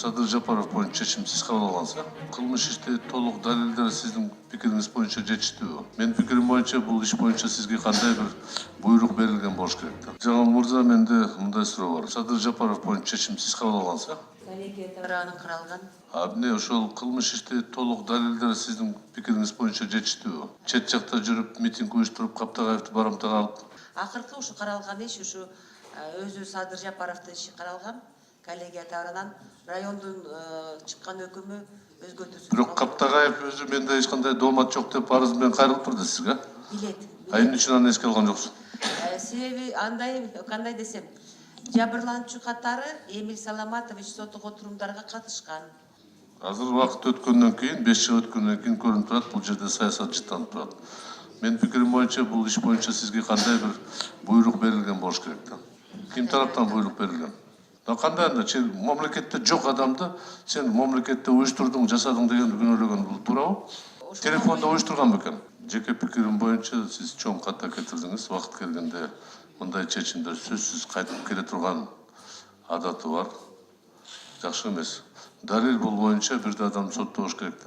Садыр Жапаров боюнча чечим сиз кабыл алгансыз. Кылмыш иште толук далилдер сиздин пикириңиз боюнча жетиштүүбү? Менин пикирим боюнча бул иш боюнча сизге кандай бир буйрук берилген болуш керек да. Жаңыл мырза, менде мындай суроо бар. Садыр Жапаров боюнча чечим сиз кабыл алгансыз. Коллегия тарабынан каралган. Эмне ошол кылмыш иште толук далилдер сиздин пикириңиз боюнча жетиштүүбү? Чет жакта жүрүп митинг уюштуруп Каптагаевди барымтага алып. Акыркы ушу каралган иш ушу өзү Садыр Жапаровдун иши каралган. Коллегия тарабынан райондун чыккан өкүмү өзгөртүүсүз. Бирок Каптагаев өзү менде эч кандай доомат жок деп арыз менен кайрылып турду сизге. Билет. Эмне үчүн аны эске алган жоксуз? Себеби кандай десем, жабырлануучу катары Эмиль Саламатович соттук отурумдарга катышкан. Азыр убакыт өткөндөн кийин, 5 жыл өткөндөн кийин көрүнүп турат, бул жерде саясат жыттанып турат. Менин пикирим боюнча бул иш боюнча сизге кандай бир буйрук берилген болуш керек да. Ким тараптан буйрук берилген? Кандай анда сен мамлекетте жок адамды сен мамлекетте уюштурдуң, жасадың дегенди күнөөлөгөн бул туурабы? Телефондо уюштурган бекен. Жеке пикирим боюнча сиз чоң ката кетирдиңиз. Убакыт келгенде мындай чечимдер сөзсүз кайтып келе турган адаты бар. Жакшы эмес. Далил бул боюнча бир да адам соттобош керек да.